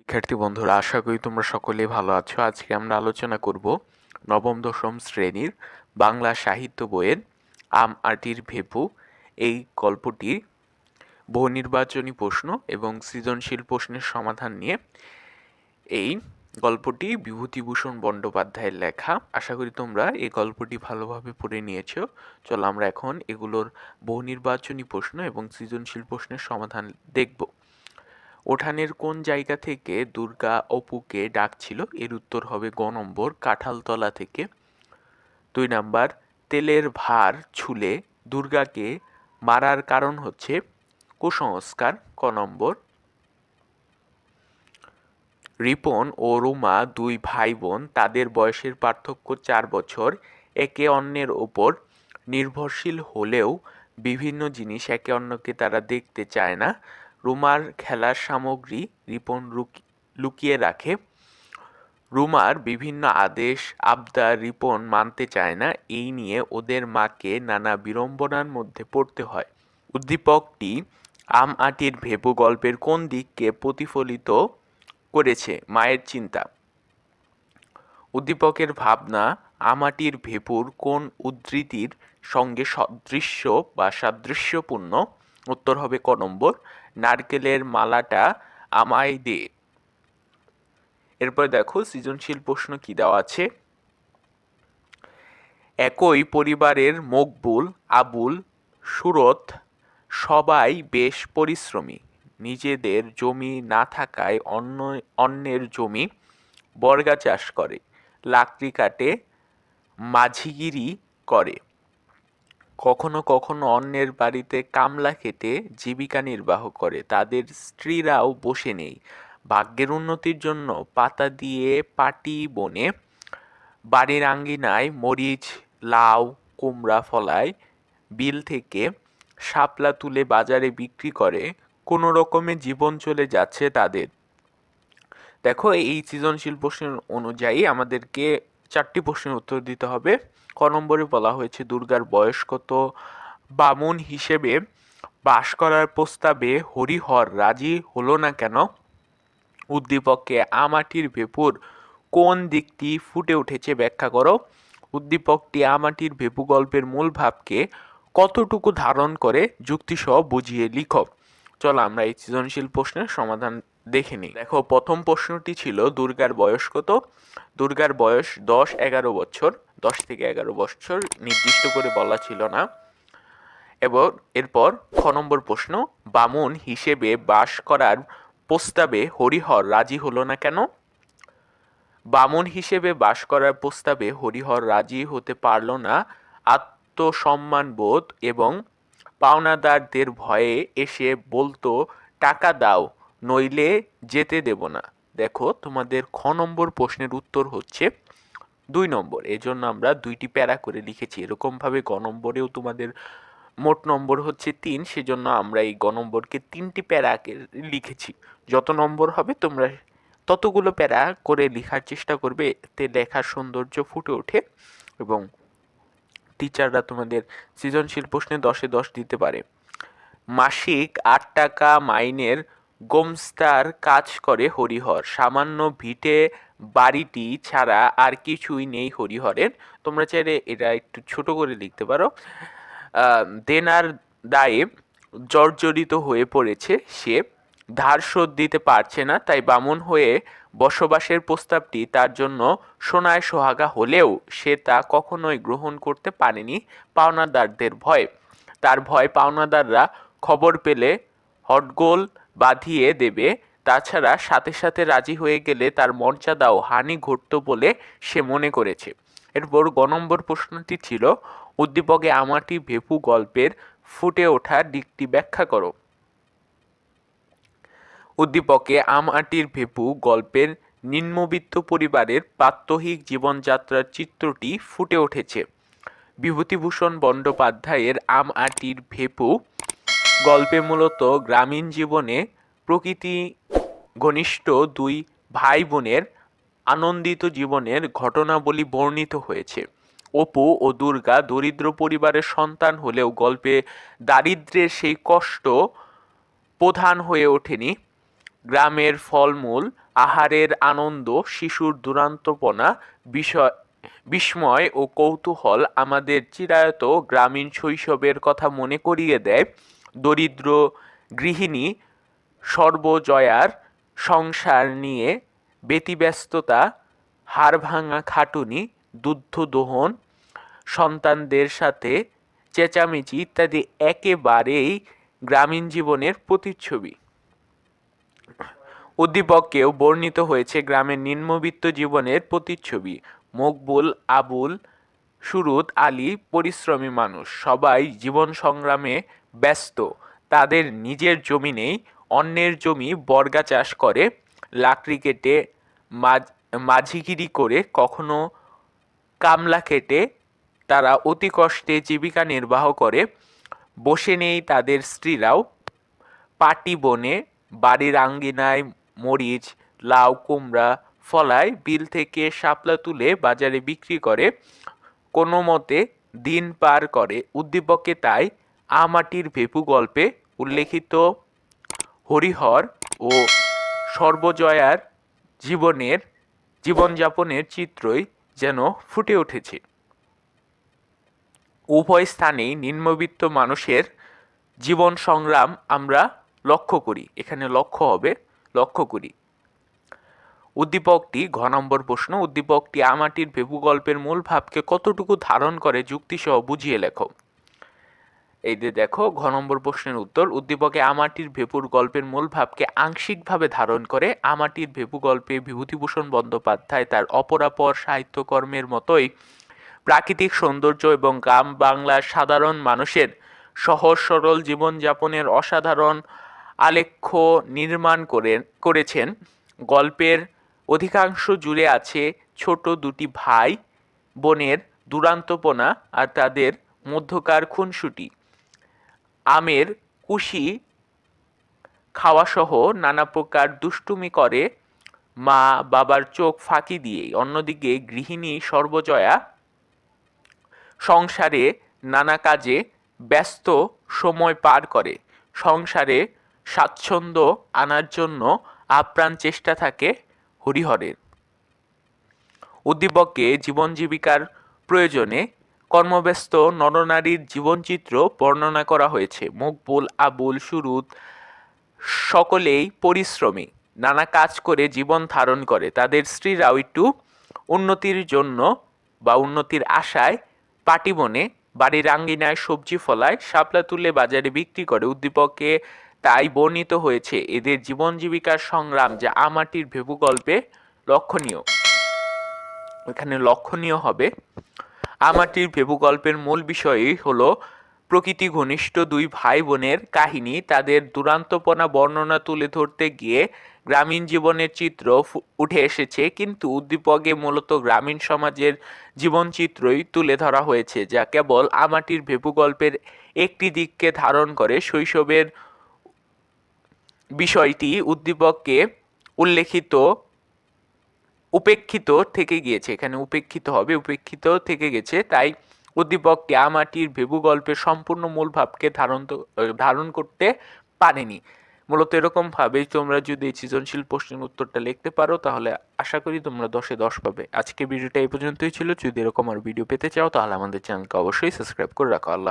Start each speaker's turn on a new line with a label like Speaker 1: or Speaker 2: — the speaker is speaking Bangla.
Speaker 1: শিক্ষার্থী বন্ধুরা, আশা করি তোমরা সকলেই ভালো আছো। আজকে আমরা আলোচনা করব নবম দশম শ্রেণীর বাংলা সাহিত্য বইয়ের আম আঁটির ভেপু এই গল্পটির বহুনির্বাচনী প্রশ্ন এবং সৃজনশীল প্রশ্নের সমাধান নিয়ে। এই গল্পটি বিভূতিভূষণ বন্দ্যোপাধ্যায়ের লেখা। আশা করি তোমরা এই গল্পটি ভালোভাবে পড়ে নিয়েছো। চলো আমরা এখন এগুলোর বহুনির্বাচনী প্রশ্ন এবং সৃজনশীল প্রশ্নের সমাধান দেখব। উঠানের কোন জায়গা থেকে দুর্গা অপুকে ডাকছিল? এর উত্তর হবে গ নম্বর, কাঁঠালতলা থেকে। 2 নাম্বার, তেলের ভার ছুলে দুর্গাকে মারার কারণ হচ্ছে কুসংস্কার, ক নম্বর। রিপন ও রুমা 2 ভাই বোন, তাদের বয়সের পার্থক্য 4 বছর। একে অন্যের ওপর নির্ভরশীল হলেও বিভিন্ন জিনিস একে অন্যকে তারা দেখতে চায় না। রুমার খেলার সামগ্রী রিপন লুকিয়ে রাখে। রুমার বিভিন্ন আদেশ আবদার রিপন মানতে চায় না। এই নিয়ে ওদের মাকে নানা বিড়ম্বনার মধ্যে পড়তে হয়। উদ্দীপকটি আম আঁটির ভেপু গল্পের কোন দিককে প্রতিফলিত করেছে? মায়ের চিন্তা। উদ্দীপকের ভাবনা আম আঁটির ভেপুর কোন উদ্ধৃতির সঙ্গে সদৃশ্য বা সাদৃশ্যপূর্ণ? উত্তর হবে ক নম্বর, নারকেলের মালাটা আমায় দে। এরপর দেখো সৃজনশীল প্রশ্ন কি দেওয়া আছে। একই পরিবারের মকবুল, আবুল, সুরত সবাই বেশ পরিশ্রমী। নিজেদের জমি না থাকায় অন্যের জমি বর্গা চাষ করে, লাকড়ি কাটে, মাঝিগিরি করে। কখনো কখনো অন্যের বাড়িতে কামলা খেটে জীবিকা নির্বাহ করে। তাদের স্ত্রীরাও বসে নেই। ভাগ্যের উন্নতির জন্য পাতা দিয়ে পাটি বনে, বাড়ির আঙ্গিনায় মরিচ, লাউ, কুমড়া ফলায়, বিল থেকে শাপলা তুলে বাজারে বিক্রি করে। কোনো রকমে জীবন চলে যাচ্ছে তাদের। দেখো এই সৃজনশীল প্রশ্নের অনুযায়ী আমাদেরকে 4টি প্রশ্নের উত্তর দিতে হবে। ক নম্বরে বলা হয়েছে দুর্গার বয়স কত? বামুন হিসেবে বাস করার প্রস্তাবে হরিহর রাজি হলো না কেন? উদ্দীপকে আম আঁটির ভেপুর কোন দিকটি ফুটে উঠেছে ব্যাখ্যা করো। উদ্দীপকটি আম আঁটির ভেপু গল্পের মূল ভাবকে কতটুকু ধারণ করে যুক্তিসহ বুঝিয়ে লিখো। চলো আমরা এই সৃজনশীল প্রশ্নের সমাধান দেখে নিই। দেখো প্রথম প্রশ্নটি ছিল দুর্গার বয়স কত? দুর্গার বয়স 10-11 বছর। 10 থেকে 11 বছর নির্দিষ্ট করে বলা ছিল না। এবং এরপর খ নম্বর প্রশ্ন, বামুন হিসেবে বাস করার প্রস্তাবে হরিহর রাজি হলো না কেন? বামুন হিসেবে বাস করার প্রস্তাবে হরিহর রাজি হতে পারল না আত্মসম্মানবোধ এবং পাওনাদারদের ভয়ে এসে বলতো টাকা দাও নইলে যেতে দেব না। দেখো তোমাদের খ নম্বর প্রশ্নের উত্তর হচ্ছে 2 নম্বর। এজন্য আমরা 2টি প্যারা করে লিখেছি। এরকমভাবে গ নম্বরেও তোমাদের মোট নম্বর হচ্ছে 3, সেজন্য আমরা এই গ নম্বরকে 3টি প্যারা লিখেছি। যত নম্বর হবে তোমরা ততগুলো প্যারা করে লেখার চেষ্টা করবে, এতে লেখার সৌন্দর্য ফুটে ওঠে এবং টিচাররা তোমাদের সৃজনশীল প্রশ্নে 10-এ 10 দিতে পারে। মাসিক 8 টাকা মাইনের গোমস্তার কাজ করে হরিহর। সামান্য ভিটে বাড়িটি ছাড়া আর কিছুই নেই হরিহরের। তোমরা চাইলে এটা একটু ছোট করে লিখতে পারো। দেনার দায়ে জর্জরিত হয়ে পড়েছে সে, ধার শোধ দিতে পারছে না, তাই বামুন হয়ে বসবাসের প্রস্তাবটি তার জন্য সোনায় সোহাগা হলেও সে তা কখনোই গ্রহণ করতে পারেনি পাওনাদারদের ভয়ে। তার ভয় পাওনাদাররা খবর পেলে হটগোল বাঁধিয়ে দেবে। তাছাড়া সাথে সাথে রাজি হয়ে গেলে তার মর্যাদাও হানি ঘটত বলে সে মনে করেছে। এরপর গ নম্বর প্রশ্নটি ছিল উদ্দীপকে আম আঁটি ভেপু গল্পের ফুটে ওঠা দিকটি ব্যাখ্যা করো। উদ্দীপকে আম আঁটির ভেপু গল্পের নিম্নবিত্ত পরিবারের প্রাত্যহিক জীবনযাত্রার চিত্রটি ফুটে উঠেছে। বিভূতিভূষণ বন্দ্যোপাধ্যায়ের আম আঁটির ভেপু গল্পে মূলত গ্রামীণ জীবনে প্রকৃতি ঘনিষ্ঠ 2 ভাই বোনের আনন্দিত জীবনের ঘটনাবলী বর্ণিত হয়েছে। অপু ও দুর্গা দরিদ্র পরিবারের সন্তান হলেও গল্পে দারিদ্র্যের সেই কষ্ট প্রধান হয়ে ওঠেনি। গ্রামের ফলমূল আহারের আনন্দ, শিশুর দুরান্তপনা, বিস্ময় ও কৌতূহল আমাদের চিরায়ত গ্রামীণ শৈশবের কথা মনে করিয়ে দেয়। দরিদ্র গৃহিণী সর্বজয়ার সংসার নিয়ে ব্যতিব্যস্ততা, হাড়ভাঙা খাটুনি, দুগ্ধ দোহন, সন্তানদের সাথে চেঁচামেচি ইত্যাদি একেবারেই গ্রামীণ জীবনের প্রতিচ্ছবি। উদ্দীপকেও বর্ণিত হয়েছে গ্রামের নিম্নবিত্ত জীবনের প্রতিচ্ছবি। মকবুল, আবুল, সুরুত আলী পরিশ্রমী মানুষ, সবাই জীবন সংগ্রামে ব্যস্ত। তাদের নিজের জমি নেই, অন্যের জমি বর্গা চাষ করে, লাকড়ি কেটে, মাঝিগিরি করে, কখনো কামলা খেটে তারা অতি কষ্টে জীবিকা নির্বাহ করে। বসে নেই তাদের স্ত্রীরাও, পাটি বনে, বাড়ির আঙ্গিনায় মরিচ, লাউ, কুমড়া ফলায়, বিল থেকে শাপলা তুলে বাজারে বিক্রি করে, কোনো মতে দিন পার করে। উদ্দীপকে তাই আমাটির ভেপু গল্পে উল্লেখিত হরিহর ও সর্বজয়ার জীবনযাপনের চিত্রই যেন ফুটে উঠেছে। উভয় স্থানেই নিম্নবিত্ত মানুষের জীবন সংগ্রাম আমরা লক্ষ্য করি। এখানে লক্ষ্য করি। উদ্দীপকটি ঘ নম্বর প্রশ্ন, উদ্দীপকটি আমাটির ভেপু গল্পের মূল ভাবকে কতটুকু ধারণ করে যুক্তিসহ বুঝিয়ে লেখো। এই যে দেখো ঘ নম্বর প্রশ্নের উত্তর, উদ্দীপকে আমাটির ভেপুর গল্পের মূল ভাবকে আংশিকভাবে ধারণ করে। আমাটির ভেপু গল্পে বিভূতিভূষণ বন্দ্যোপাধ্যায় তার অপরাপর সাহিত্যকর্মের মতোই প্রাকৃতিক সৌন্দর্য এবং গ্রাম বাংলার সাধারণ মানুষের সহজ সরল জীবনযাপনের অসাধারণ আলেখ্য নির্মাণ করেছেন। গল্পের অধিকাংশ জুড়ে আছে ছোট দুটি ভাই বোনের দুরান্তপনা আর তাদের মধ্যকার খুনসুটি, আমের কুশি খাওয়াসহ নানা প্রকার দুষ্টুমি করে মা বাবার চোখ ফাঁকি দিয়েই। অন্যদিকে গৃহিণী সর্বজয়া সংসারে নানা কাজে ব্যস্ত সময় পার করে। সংসারে স্বাচ্ছন্দ্য আনার জন্য আপ্রাণ চেষ্টা থাকে হরিহরের। উদ্দীপকে জীবন জীবিকার প্রয়োজনে কর্মব্যস্ত নরনারীর জীবনচিত্র বর্ণনা করা হয়েছে। মকবুল, আবুল, সুরুত সকলেই পরিশ্রমী, নানা কাজ করে জীবন ধারণ করে। তাদের স্ত্রীরাও একটু উন্নতির জন্য বা উন্নতির আশায় পাটি বনে, বাড়ির আঙ্গিনায় সবজি ফলায়, শাপলা তুলে বাজারে বিক্রি করে। উদ্দীপকে তাই বর্ণিত হয়েছে এদের জীবন জীবিকার সংগ্রাম, যা আমাটির ভেপু গল্পে লক্ষণীয়। এখানে লক্ষণীয় হবে আমাটির ভেপু গল্পের মূল বিষয়ই হলো প্রকৃতি ঘনিষ্ঠ দুই ভাই বোনের কাহিনী। তাদের দুরান্তপনা বর্ণনা তুলে ধরতে গিয়ে গ্রামীণ জীবনের চিত্র উঠে এসেছে, কিন্তু উদ্দীপকে মূলত গ্রামীণ সমাজের জীবনচিত্রই তুলে ধরা হয়েছে, যা কেবল আমাটির ভেপু গল্পের একটি দিককে ধারণ করে। শৈশবের বিষয়টি উদ্দীপকে উপেক্ষিত থেকে গিয়েছে। এখানে উপেক্ষিত থেকে গেছে, তাই উদ্দীপকটি আমাটির ভেপু গল্পের সম্পূর্ণ মূল ভাবকে ধারণ করতে পারেনি। মূলত এরকম ভাবে তোমরা যদি এই সৃজনশীল প্রশ্নের উত্তরটা লিখতে পারো, তাহলে আশা করি তোমরা 10-এ 10 পাবে। আজকে ভিডিওটা এই পর্যন্তই ছিল। যদি এরকম আর ভিডিও পেতে চাও, তাহলে আমাদের চ্যানেলকে অবশ্যই সাবস্ক্রাইব করে রাখো। আল্লাহ।